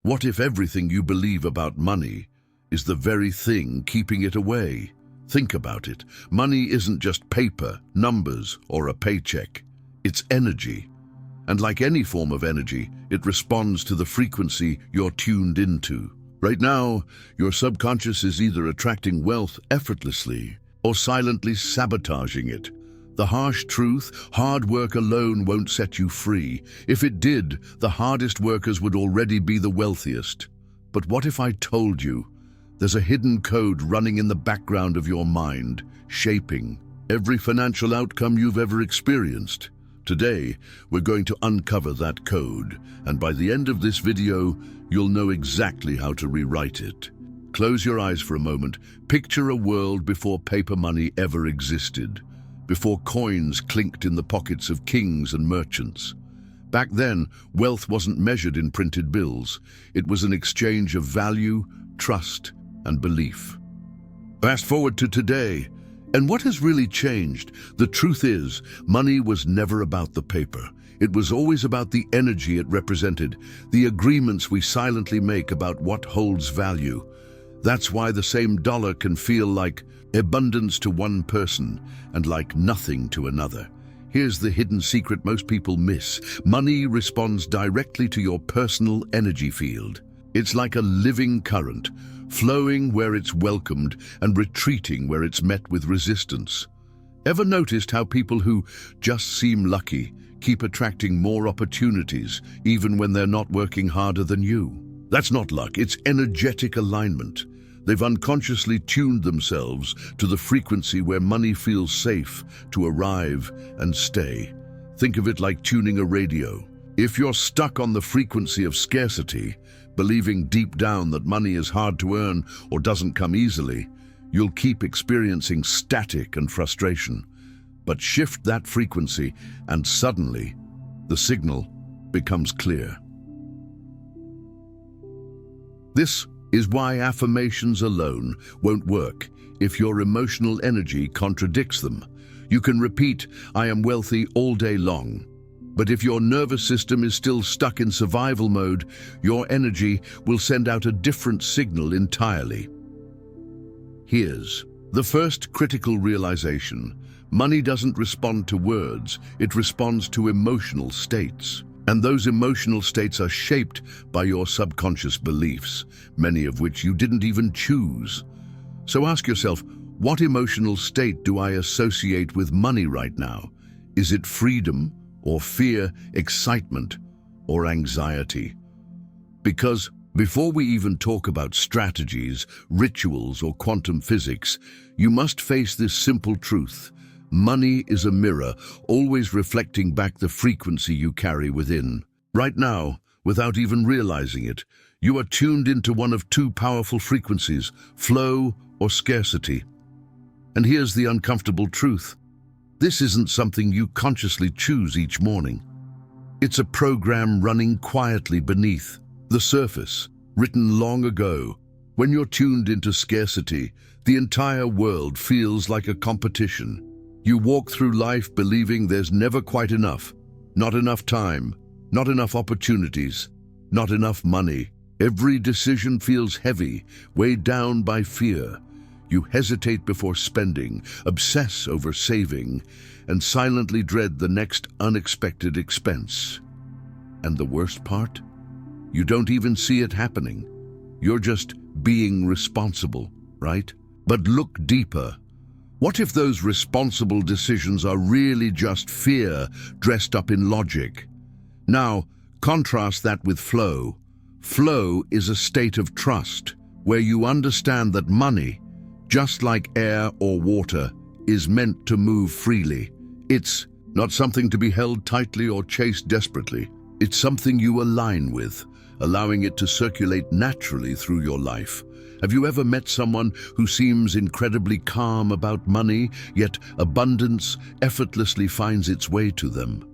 What if everything you believe about money is the very thing keeping it away? Think about it. Money isn't just paper, numbers, or a paycheck. It's energy. And like any form of energy, it responds to the frequency you're tuned into. Right now, your subconscious is either attracting wealth effortlessly or silently sabotaging it. The harsh truth, hard work alone won't set you free. If it did, the hardest workers would already be the wealthiest. But what if I told you there's a hidden code running in the background of your mind, shaping every financial outcome you've ever experienced? Today, we're going to uncover that code, and by the end of this video, you'll know exactly how to rewrite it. Close your eyes for a moment. Picture a world before paper money ever existed, before coins clinked in the pockets of kings and merchants. Back then, wealth wasn't measured in printed bills. It was an exchange of value, trust, and belief. Fast forward to today, and what has really changed? The truth is, money was never about the paper. It was always about the energy it represented, the agreements we silently make about what holds value. That's why the same dollar can feel like abundance to one person and like nothing to another. Here's the hidden secret most people miss. Money responds directly to your personal energy field. It's like a living current, flowing where it's welcomed and retreating where it's met with resistance. Ever noticed how people who just seem lucky keep attracting more opportunities even when they're not working harder than you? That's not luck, it's energetic alignment. They've unconsciously tuned themselves to the frequency where money feels safe to arrive and stay. Think of it like tuning a radio. If you're stuck on the frequency of scarcity, believing deep down that money is hard to earn or doesn't come easily, you'll keep experiencing static and frustration. But shift that frequency and suddenly, the signal becomes clear. This is why affirmations alone won't work if your emotional energy contradicts them. You can repeat, "I am wealthy," all day long. But if your nervous system is still stuck in survival mode, your energy will send out a different signal entirely. Here's the first critical realization. Money doesn't respond to words, it responds to emotional states. And those emotional states are shaped by your subconscious beliefs, many of which you didn't even choose. So ask yourself, what emotional state do I associate with money right now? Is it freedom or fear, excitement or anxiety? Because before we even talk about strategies, rituals or quantum physics, you must face this simple truth. Money is a mirror, always reflecting back the frequency you carry within. Right now, without even realizing it, you are tuned into one of two powerful frequencies, flow or scarcity. And here's the uncomfortable truth. This isn't something you consciously choose each morning. It's a program running quietly beneath the surface, written long ago. When you're tuned into scarcity, the entire world feels like a competition. You walk through life believing there's never quite enough. Not enough time, not enough opportunities, not enough money. Every decision feels heavy, weighed down by fear. You hesitate before spending, obsess over saving, and silently dread the next unexpected expense. And the worst part? You don't even see it happening. You're just being responsible, right? But look deeper. What if those responsible decisions are really just fear dressed up in logic? Now, contrast that with flow. Flow is a state of trust, where you understand that money, just like air or water, is meant to move freely. It's not something to be held tightly or chased desperately. It's something you align with, allowing it to circulate naturally through your life. Have you ever met someone who seems incredibly calm about money, yet abundance effortlessly finds its way to them?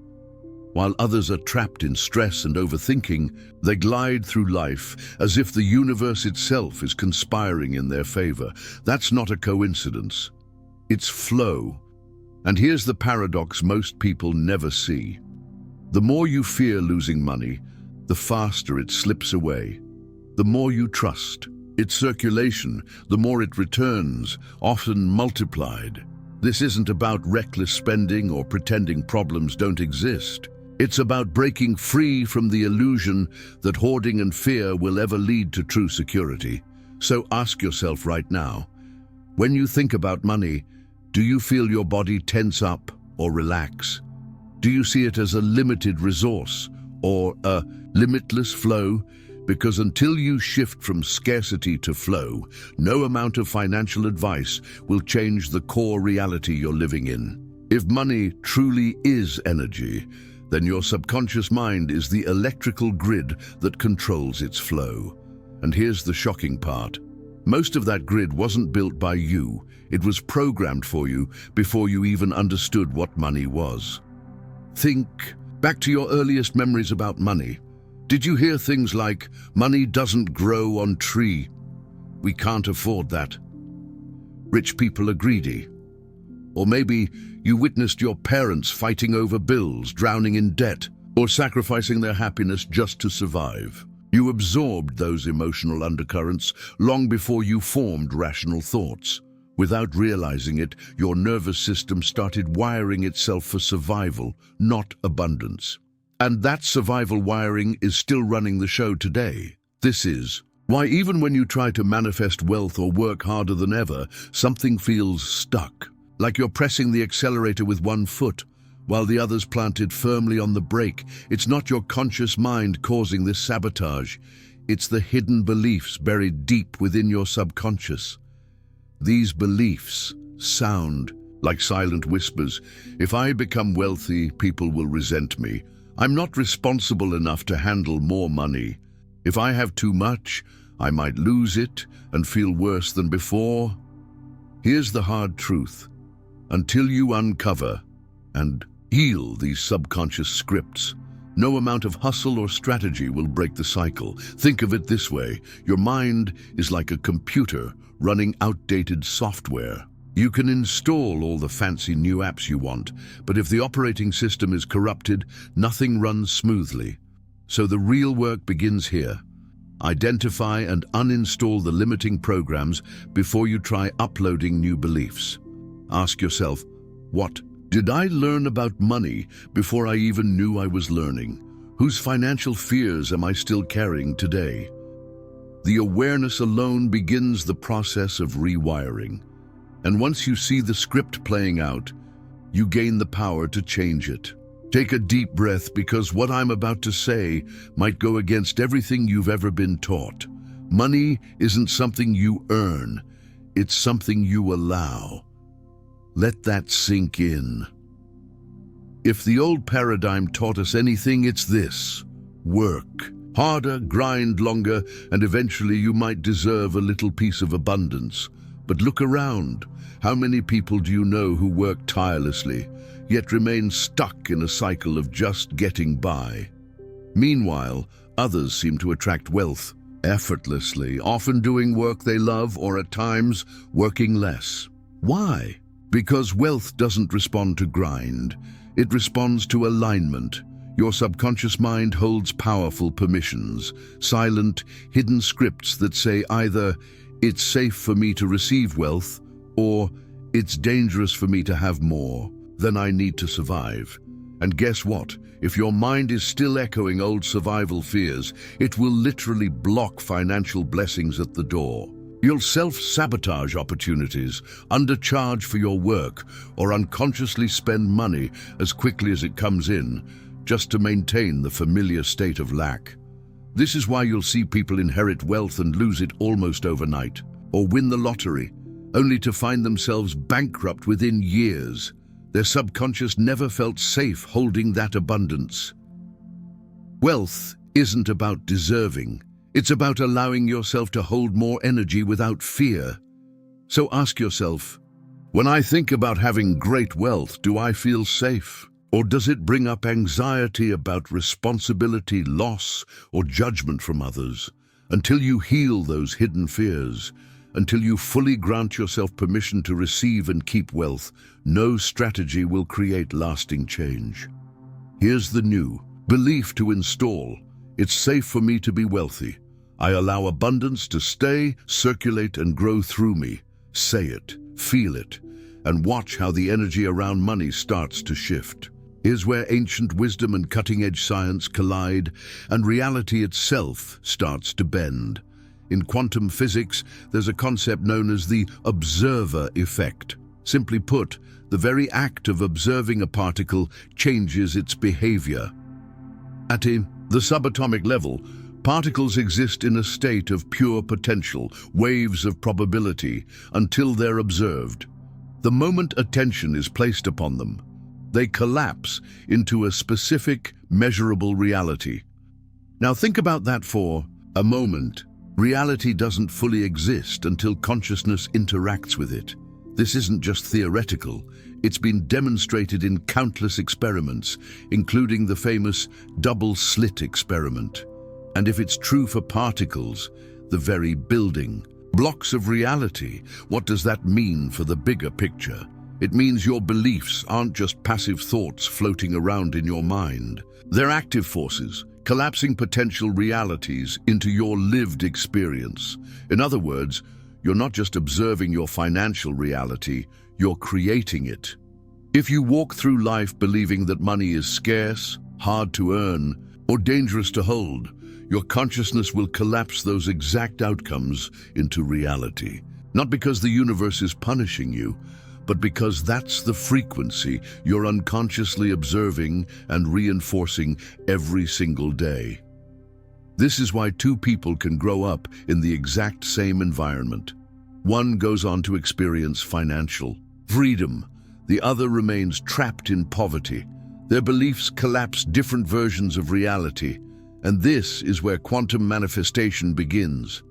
While others are trapped in stress and overthinking, they glide through life as if the universe itself is conspiring in their favor. That's not a coincidence. It's flow. And here's the paradox most people never see. The more you fear losing money, the faster it slips away. The more you trust its circulation, the more it returns, often multiplied. This isn't about reckless spending or pretending problems don't exist. It's about breaking free from the illusion that hoarding and fear will ever lead to true security. So ask yourself right now, when you think about money, do you feel your body tense up or relax? Do you see it as a limited resource or a limitless flow? Because until you shift from scarcity to flow, no amount of financial advice will change the core reality you're living in. If money truly is energy, then your subconscious mind is the electrical grid that controls its flow. And here's the shocking part. Most of that grid wasn't built by you. It was programmed for you before you even understood what money was. Think back to your earliest memories about money. Did you hear things like, money doesn't grow on tree? We can't afford that. Rich people are greedy. Or maybe you witnessed your parents fighting over bills, drowning in debt, or sacrificing their happiness just to survive. You absorbed those emotional undercurrents long before you formed rational thoughts. Without realizing it, your nervous system started wiring itself for survival, not abundance. And that survival wiring is still running the show today. This is why even when you try to manifest wealth or work harder than ever, something feels stuck, like you're pressing the accelerator with one foot, while the other's planted firmly on the brake. It's not your conscious mind causing this sabotage. It's the hidden beliefs buried deep within your subconscious. These beliefs sound like silent whispers. If I become wealthy, people will resent me. I'm not responsible enough to handle more money. If I have too much, I might lose it and feel worse than before. Here's the hard truth. Until you uncover and heal these subconscious scripts, no amount of hustle or strategy will break the cycle. Think of it this way. Your mind is like a computer running outdated software. You can install all the fancy new apps you want, but if the operating system is corrupted, nothing runs smoothly. So the real work begins here. Identify and uninstall the limiting programs before you try uploading new beliefs. Ask yourself, what did I learn about money before I even knew I was learning? Whose financial fears am I still carrying today? The awareness alone begins the process of rewiring. And once you see the script playing out, you gain the power to change it. Take a deep breath, because what I'm about to say might go against everything you've ever been taught. Money isn't something you earn, it's something you allow. Let that sink in. If the old paradigm taught us anything, it's this: work harder, grind longer, and eventually you might deserve a little piece of abundance. But look around. How many people do you know who work tirelessly, yet remain stuck in a cycle of just getting by? Meanwhile, others seem to attract wealth effortlessly, often doing work they love, or at times working less. Why? Because wealth doesn't respond to grind. It responds to alignment. Your subconscious mind holds powerful permissions, silent, hidden scripts that say either, it's safe for me to receive wealth, or it's dangerous for me to have more than I need to survive. And guess what? If your mind is still echoing old survival fears, it will literally block financial blessings at the door. You'll self-sabotage opportunities, undercharge for your work, or unconsciously spend money as quickly as it comes in, just to maintain the familiar state of lack. This is why you'll see people inherit wealth and lose it almost overnight, or win the lottery, only to find themselves bankrupt within years. Their subconscious never felt safe holding that abundance. Wealth isn't about deserving. It's about allowing yourself to hold more energy without fear. So ask yourself, when I think about having great wealth, do I feel safe? Or does it bring up anxiety about responsibility, loss, or judgment from others? Until you heal those hidden fears, until you fully grant yourself permission to receive and keep wealth, no strategy will create lasting change. Here's the new belief to install. It's safe for me to be wealthy. I allow abundance to stay, circulate, and grow through me. Say it, feel it, and watch how the energy around money starts to shift. Here's where ancient wisdom and cutting-edge science collide, and reality itself starts to bend. In quantum physics, there's a concept known as the observer effect. Simply put, the very act of observing a particle changes its behavior. At the subatomic level, particles exist in a state of pure potential, waves of probability, until they're observed. The moment attention is placed upon them, they collapse into a specific, measurable reality. Now think about that for a moment. Reality doesn't fully exist until consciousness interacts with it. This isn't just theoretical. It's been demonstrated in countless experiments, including the famous double-slit experiment. And if it's true for particles, the very building blocks of reality, what does that mean for the bigger picture? It means your beliefs aren't just passive thoughts floating around in your mind. They're active forces, collapsing potential realities into your lived experience. In other words, you're not just observing your financial reality, you're creating it. If you walk through life believing that money is scarce, hard to earn, or dangerous to hold, your consciousness will collapse those exact outcomes into reality. Not because the universe is punishing you, but because that's the frequency you're unconsciously observing and reinforcing every single day. This is why two people can grow up in the exact same environment. One goes on to experience financial freedom, the other remains trapped in poverty. Their beliefs collapse different versions of reality, and this is where quantum manifestation begins.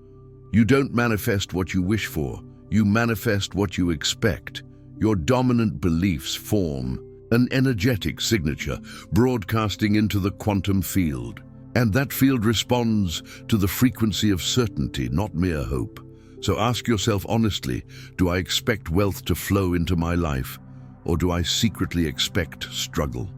You don't manifest what you wish for, you manifest what you expect. Your dominant beliefs form an energetic signature broadcasting into the quantum field. And that field responds to the frequency of certainty, not mere hope. So ask yourself honestly, do I expect wealth to flow into my life, or do I secretly expect struggle?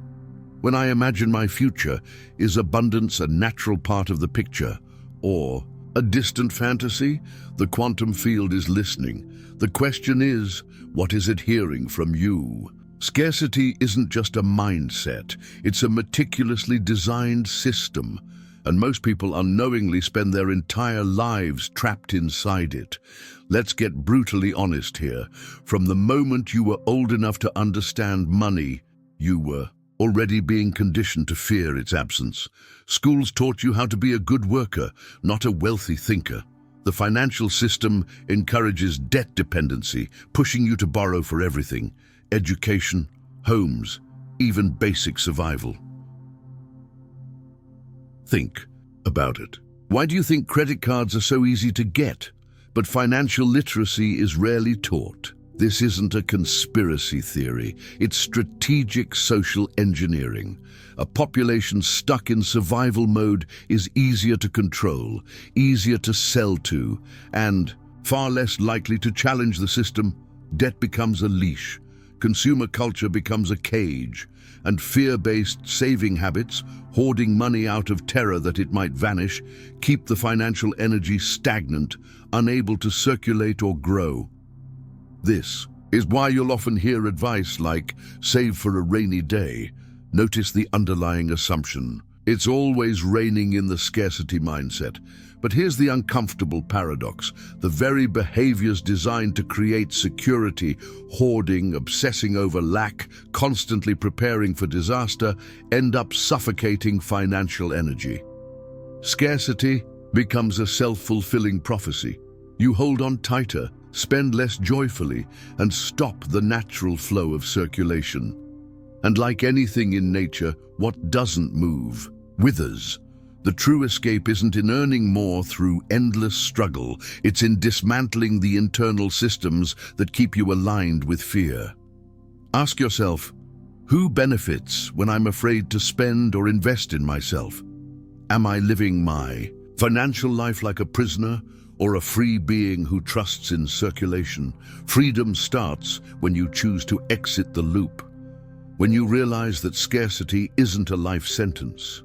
When I imagine my future, is abundance a natural part of the picture, or a distant fantasy? The quantum field is listening. The question is, what is it hearing from you? Scarcity isn't just a mindset, it's a meticulously designed system, and most people unknowingly spend their entire lives trapped inside it. Let's get brutally honest here. From the moment you were old enough to understand money, you were already being conditioned to fear its absence. Schools taught you how to be a good worker, not a wealthy thinker. The financial system encourages debt dependency, pushing you to borrow for everything: education, homes, even basic survival. Think about it. Why do you think credit cards are so easy to get, but financial literacy is rarely taught? This isn't a conspiracy theory, it's strategic social engineering. A population stuck in survival mode is easier to control, easier to sell to, and far less likely to challenge the system. Debt becomes a leash, consumer culture becomes a cage, and fear-based saving habits, hoarding money out of terror that it might vanish, keep the financial energy stagnant, unable to circulate or grow. This is why you'll often hear advice like, save for a rainy day. Notice the underlying assumption. It's always raining in the scarcity mindset. But here's the uncomfortable paradox. The very behaviors designed to create security, hoarding, obsessing over lack, constantly preparing for disaster, end up suffocating financial energy. Scarcity becomes a self-fulfilling prophecy. You hold on tighter, spend less joyfully, and stop the natural flow of circulation. And like anything in nature, what doesn't move withers. The true escape isn't in earning more through endless struggle, it's in dismantling the internal systems that keep you aligned with fear. Ask yourself, who benefits when I'm afraid to spend or invest in myself? Am I living my financial life like a prisoner, or a free being who trusts in circulation? Freedom starts when you choose to exit the loop. When you realize that scarcity isn't a life sentence.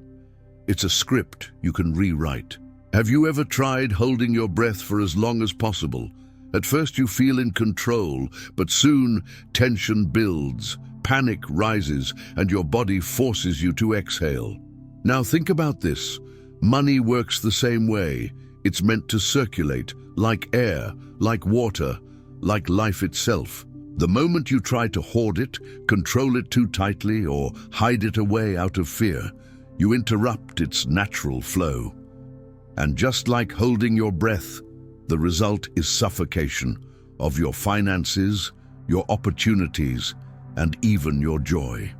It's a script you can rewrite. Have you ever tried holding your breath for as long as possible? At first you feel in control, but soon tension builds, panic rises, and your body forces you to exhale. Now think about this. Money works the same way. It's meant to circulate, like air, like water, like life itself. The moment you try to hoard it, control it too tightly, or hide it away out of fear, you interrupt its natural flow. And just like holding your breath, the result is suffocation of your finances, your opportunities, and even your joy.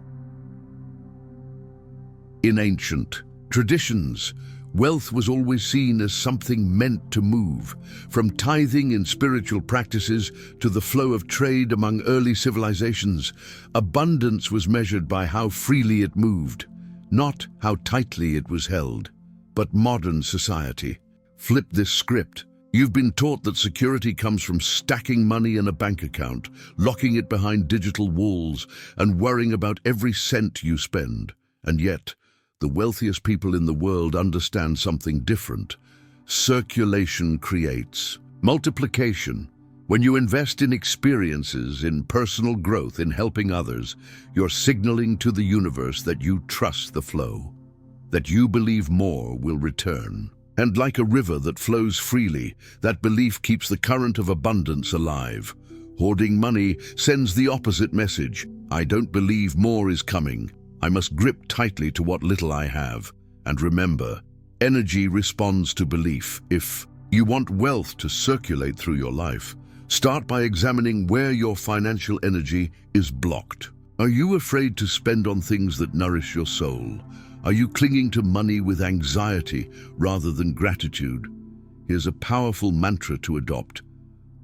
In ancient traditions, wealth was always seen as something meant to move. From tithing in spiritual practices to the flow of trade among early civilizations, abundance was measured by how freely it moved, not how tightly it was held. But modern society flipped this script. You've been taught that security comes from stacking money in a bank account, locking it behind digital walls, and worrying about every cent you spend. And yet, the wealthiest people in the world understand something different. Circulation creates multiplication. When you invest in experiences, in personal growth, in helping others, you're signaling to the universe that you trust the flow, that you believe more will return. And like a river that flows freely, that belief keeps the current of abundance alive. Hoarding money sends the opposite message. I don't believe more is coming. I must grip tightly to what little I have. And remember, energy responds to belief. If you want wealth to circulate through your life, start by examining where your financial energy is blocked. Are you afraid to spend on things that nourish your soul? Are you clinging to money with anxiety rather than gratitude? Here's a powerful mantra to adopt.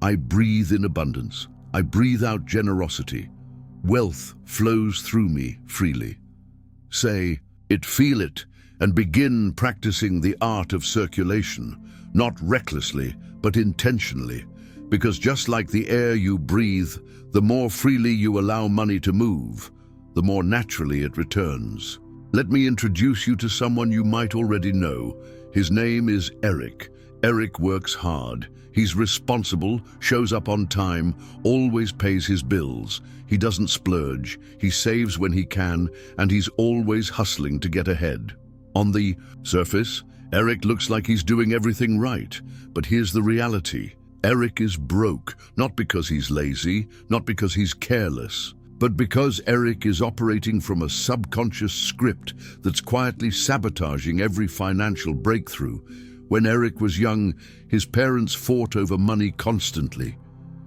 I breathe in abundance. I breathe out generosity. Wealth flows through me freely. Say it, feel it, and begin practicing the art of circulation, not recklessly, but intentionally. Because just like the air you breathe, the more freely you allow money to move, the more naturally it returns. Let me introduce you to someone you might already know. His name is Eric. Eric works hard. He's responsible, shows up on time, always pays his bills. He doesn't splurge, he saves when he can, and he's always hustling to get ahead. On the surface, Eric looks like he's doing everything right, but here's the reality. Eric is broke, not because he's lazy, not because he's careless, but because Eric is operating from a subconscious script that's quietly sabotaging every financial breakthrough. When Eric was young, his parents fought over money constantly.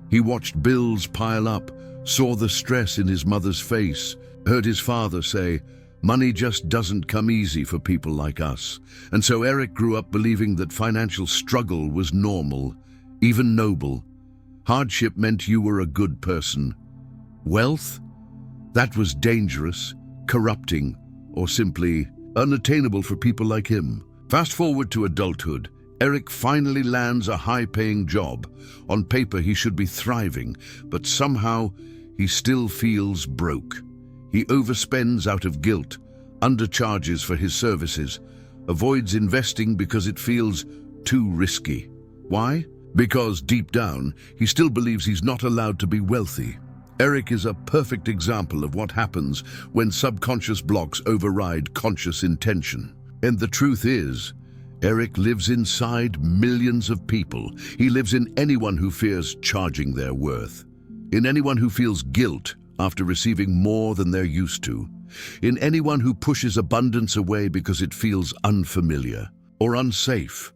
He watched bills pile up, saw the stress in his mother's face, heard his father say, "Money just doesn't come easy for people like us." And so Eric grew up believing that financial struggle was normal, even noble. Hardship meant you were a good person. Wealth? That was dangerous, corrupting, or simply unattainable for people like him. Fast forward to adulthood. Eric finally lands a high-paying job. On paper, he should be thriving, but somehow he still feels broke. He overspends out of guilt, undercharges for his services, avoids investing because it feels too risky. Why? Because deep down, he still believes he's not allowed to be wealthy. Eric is a perfect example of what happens when subconscious blocks override conscious intention. And the truth is, Eric lives inside millions of people. He lives in anyone who fears charging their worth, in anyone who feels guilt after receiving more than they're used to, in anyone who pushes abundance away because it feels unfamiliar or unsafe.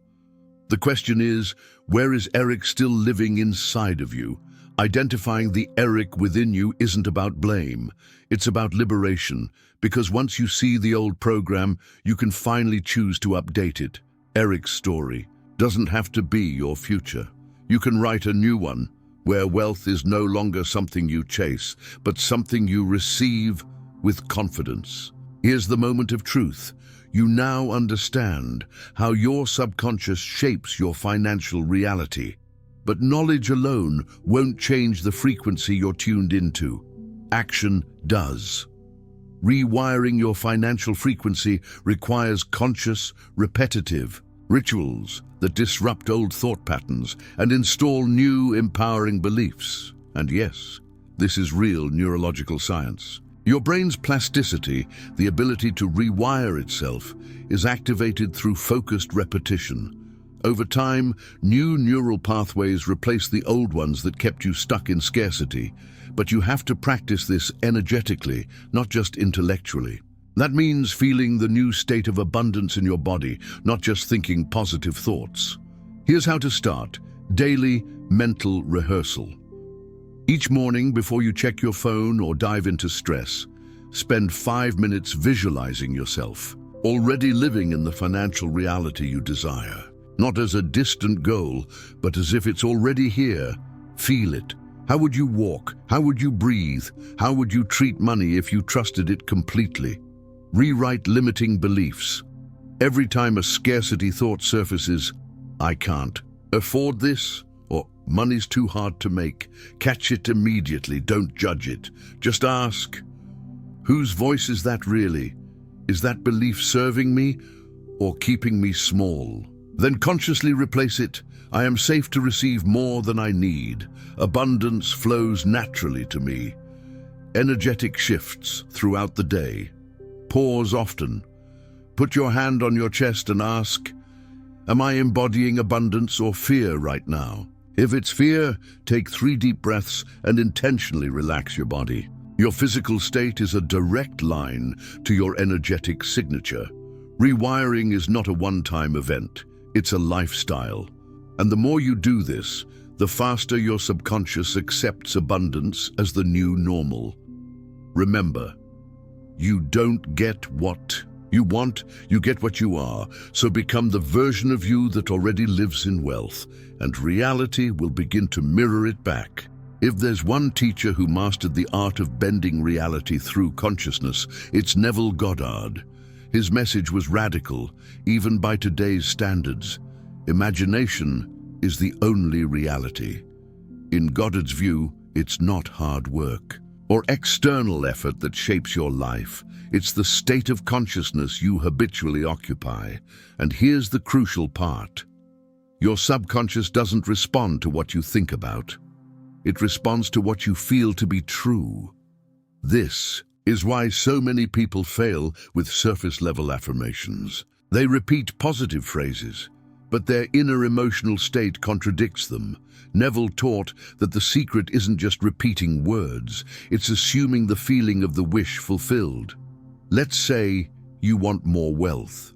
The question is, where is Eric still living inside of you? Identifying the Eric within you isn't about blame. It's about liberation, because once you see the old program, you can finally choose to update it. Eric's story doesn't have to be your future. You can write a new one, where wealth is no longer something you chase, but something you receive with confidence. Here's the moment of truth. You now understand how your subconscious shapes your financial reality. But knowledge alone won't change the frequency you're tuned into. Action does. Rewiring your financial frequency requires conscious, repetitive Rituals that disrupt old thought patterns and install new empowering beliefs. And yes, this is real neurological science. Your brain's plasticity, the ability to rewire itself, is activated through focused repetition. Over time, new neural pathways replace the old ones that kept you stuck in scarcity. But you have to practice this energetically, not just intellectually. That means feeling the new state of abundance in your body, not just thinking positive thoughts. Here's how to start: daily mental rehearsal. Each morning before you check your phone or dive into stress, spend 5 minutes visualizing yourself, already living in the financial reality you desire. Not as a distant goal, but as if it's already here. Feel it. How would you walk? How would you breathe? How would you treat money if you trusted it completely? Rewrite limiting beliefs. Every time a scarcity thought surfaces, I can't afford this, or money's too hard to make, catch it immediately. Don't judge it. Just ask, whose voice is that really? Is that belief serving me or keeping me small? Then consciously replace it. I am safe to receive more than I need. Abundance flows naturally to me. Energetic shifts throughout the day. Pause often. Put your hand on your chest and ask, am I embodying abundance or fear right now? If it's fear, take 3 deep breaths and intentionally relax your body. Your physical state is a direct line to your energetic signature. Rewiring is not a one-time event. It's a lifestyle. And the more you do this, the faster your subconscious accepts abundance as the new normal. Remember, you don't get what you want, you get what you are. So become the version of you that already lives in wealth, and reality will begin to mirror it back. If there's one teacher who mastered the art of bending reality through consciousness, it's Neville Goddard. His message was radical, even by today's standards. Imagination is the only reality. In Goddard's view, it's not hard work or external effort that shapes your life. It's the state of consciousness you habitually occupy. And here's the crucial part. Your subconscious doesn't respond to what you think about. It responds to what you feel to be true. This is why so many people fail with surface-level affirmations. They repeat positive phrases, but their inner emotional state contradicts them. Neville taught that the secret isn't just repeating words, it's assuming the feeling of the wish fulfilled. Let's say you want more wealth.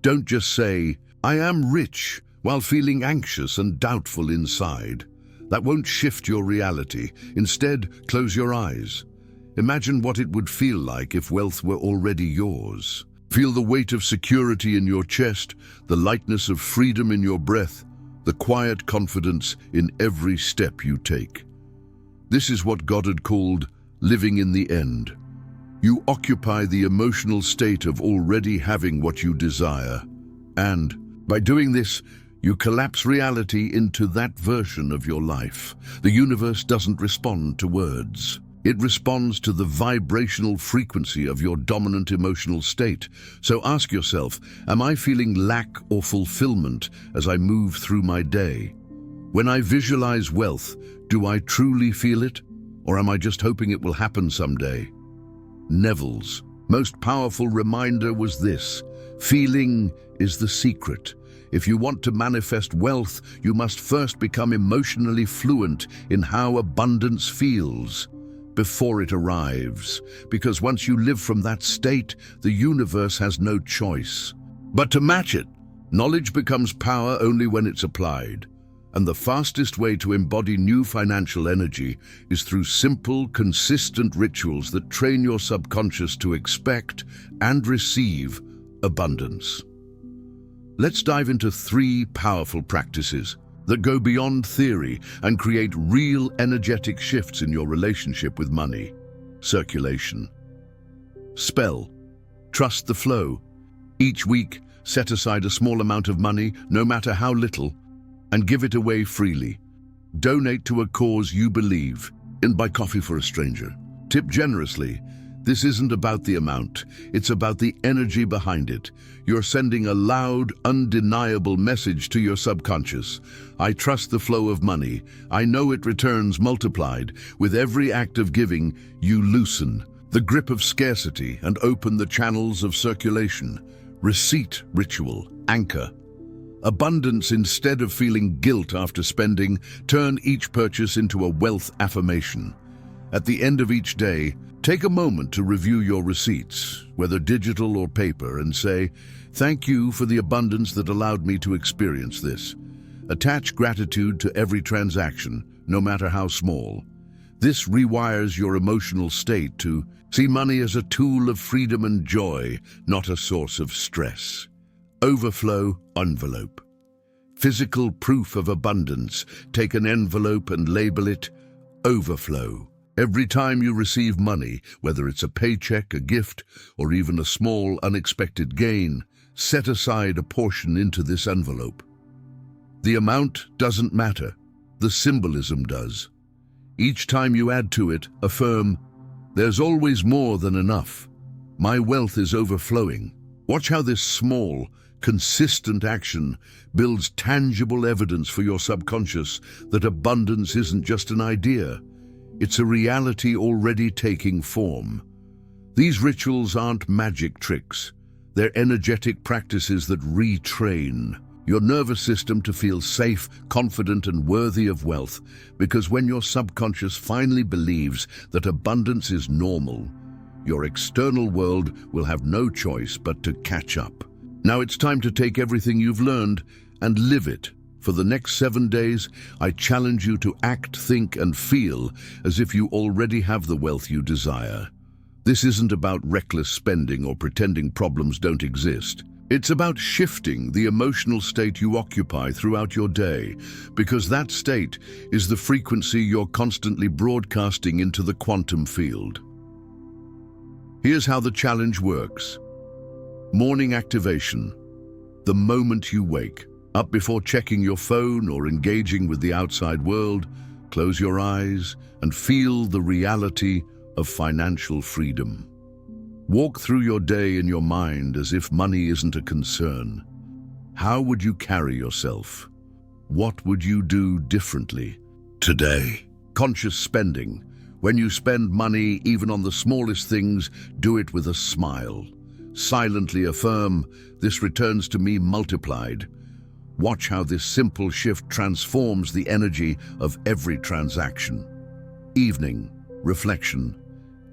Don't just say, I am rich, while feeling anxious and doubtful inside. That won't shift your reality. Instead, close your eyes. Imagine what it would feel like if wealth were already yours. Feel the weight of security in your chest, the lightness of freedom in your breath, the quiet confidence in every step you take. This is what Goddard called living in the end. You occupy the emotional state of already having what you desire. And by doing this, you collapse reality into that version of your life. The universe doesn't respond to words. It responds to the vibrational frequency of your dominant emotional state. So ask yourself, am I feeling lack or fulfillment as I move through my day? When I visualize wealth, do I truly feel it? Or am I just hoping it will happen someday? Neville's most powerful reminder was this: feeling is the secret. If you want to manifest wealth, you must first become emotionally fluent in how abundance feels before it arrives, because once you live from that state, the universe has no choice but to match it. Knowledge becomes power only when it's applied, and the fastest way to embody new financial energy is through simple, consistent rituals that train your subconscious to expect and receive abundance. Let's dive into 3 powerful practices that go beyond theory and create real energetic shifts in your relationship with money. Circulation. Spell. Trust the flow. Each week, set aside a small amount of money, no matter how little, and give it away freely. Donate to a cause you believe in. Buy coffee for a stranger. Tip generously. This isn't about the amount, it's about the energy behind it. You're sending a loud, undeniable message to your subconscious. I trust the flow of money. I know it returns multiplied. With every act of giving, you loosen the grip of scarcity and open the channels of circulation. Receipt, ritual, anchor. Abundance. Instead of feeling guilt after spending, turn each purchase into a wealth affirmation. At the end of each day, take a moment to review your receipts, whether digital or paper, and say, "Thank you for the abundance that allowed me to experience this." Attach gratitude to every transaction, no matter how small. This rewires your emotional state to see money as a tool of freedom and joy, not a source of stress. Overflow envelope. Physical proof of abundance. Take an envelope and label it overflow. Every time you receive money, whether it's a paycheck, a gift, or even a small unexpected gain, set aside a portion into this envelope. The amount doesn't matter, the symbolism does. Each time you add to it, affirm, "There's always more than enough. My wealth is overflowing." Watch how this small, consistent action builds tangible evidence for your subconscious that abundance isn't just an idea. It's a reality already taking form. These rituals aren't magic tricks. They're energetic practices that retrain your nervous system to feel safe, confident, and worthy of wealth. Because when your subconscious finally believes that abundance is normal, your external world will have no choice but to catch up. Now it's time to take everything you've learned and live it. For the next 7 days, I challenge you to act, think, and feel as if you already have the wealth you desire. This isn't about reckless spending or pretending problems don't exist. It's about shifting the emotional state you occupy throughout your day, because that state is the frequency you're constantly broadcasting into the quantum field. Here's how the challenge works. Morning activation. The moment you wake up, before checking your phone or engaging with the outside world, close your eyes and feel the reality of financial freedom. Walk through your day in your mind as if money isn't a concern. How would you carry yourself? What would you do differently today? Conscious spending. When you spend money, even on the smallest things, do it with a smile. Silently affirm, "This returns to me multiplied." Watch how this simple shift transforms the energy of every transaction. Evening reflection.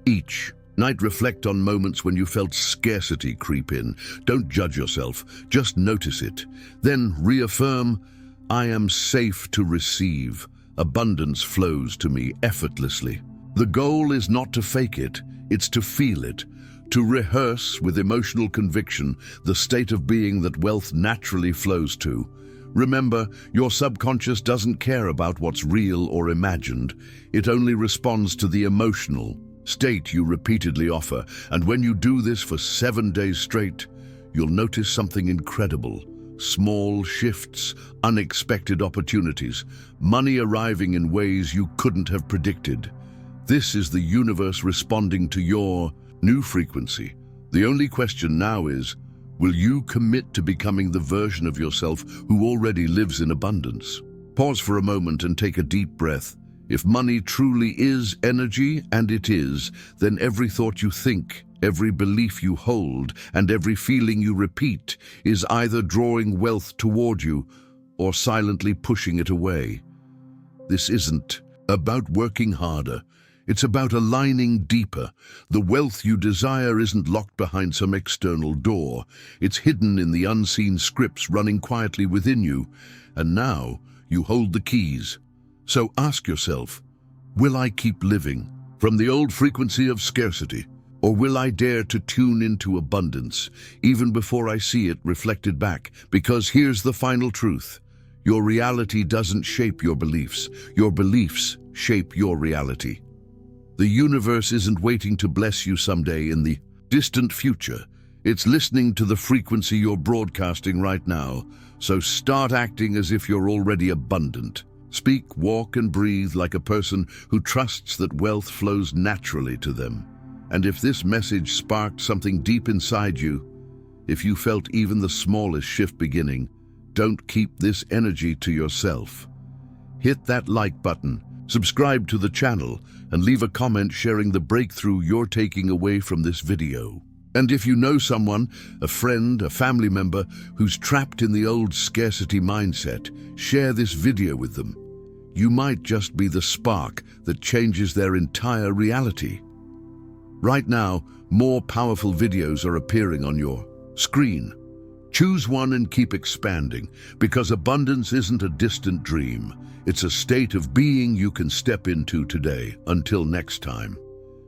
Each night, reflect on moments when you felt scarcity creep in. Don't judge yourself, just notice it. Then reaffirm, "I am safe to receive. Abundance flows to me effortlessly." The goal is not to fake it, it's to feel it. To rehearse with emotional conviction the state of being that wealth naturally flows to. Remember, your subconscious doesn't care about what's real or imagined. It only responds to the emotional state you repeatedly offer. And when you do this for 7 days straight, you'll notice something incredible. Small shifts, unexpected opportunities, money arriving in ways you couldn't have predicted. This is the universe responding to your new frequency. The only question now is, will you commit to becoming the version of yourself who already lives in abundance? Pause for a moment and take a deep breath. If money truly is energy, and it is, then every thought you think, every belief you hold, and every feeling you repeat is either drawing wealth toward you or silently pushing it away. This isn't about working harder. It's about aligning deeper. The wealth you desire isn't locked behind some external door. It's hidden in the unseen scripts running quietly within you. And now you hold the keys. So ask yourself, will I keep living from the old frequency of scarcity? Or will I dare to tune into abundance, even before I see it reflected back? Because here's the final truth. Your reality doesn't shape your beliefs. Your beliefs shape your reality. The universe isn't waiting to bless you someday in the distant future. It's listening to the frequency you're broadcasting right now. So start acting as if you're already abundant. Speak, walk, and breathe like a person who trusts that wealth flows naturally to them. And if this message sparked something deep inside you, if you felt even the smallest shift beginning, don't keep this energy to yourself. Hit that like button, subscribe to the channel, and leave a comment sharing the breakthrough you're taking away from this video. And if you know someone, a friend, a family member, who's trapped in the old scarcity mindset, share this video with them. You might just be the spark that changes their entire reality. Right now, more powerful videos are appearing on your screen. Choose one and keep expanding, because abundance isn't a distant dream. It's a state of being you can step into today. Until next time.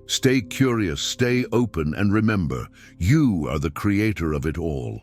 Stay curious, stay open, and remember, you are the creator of it all.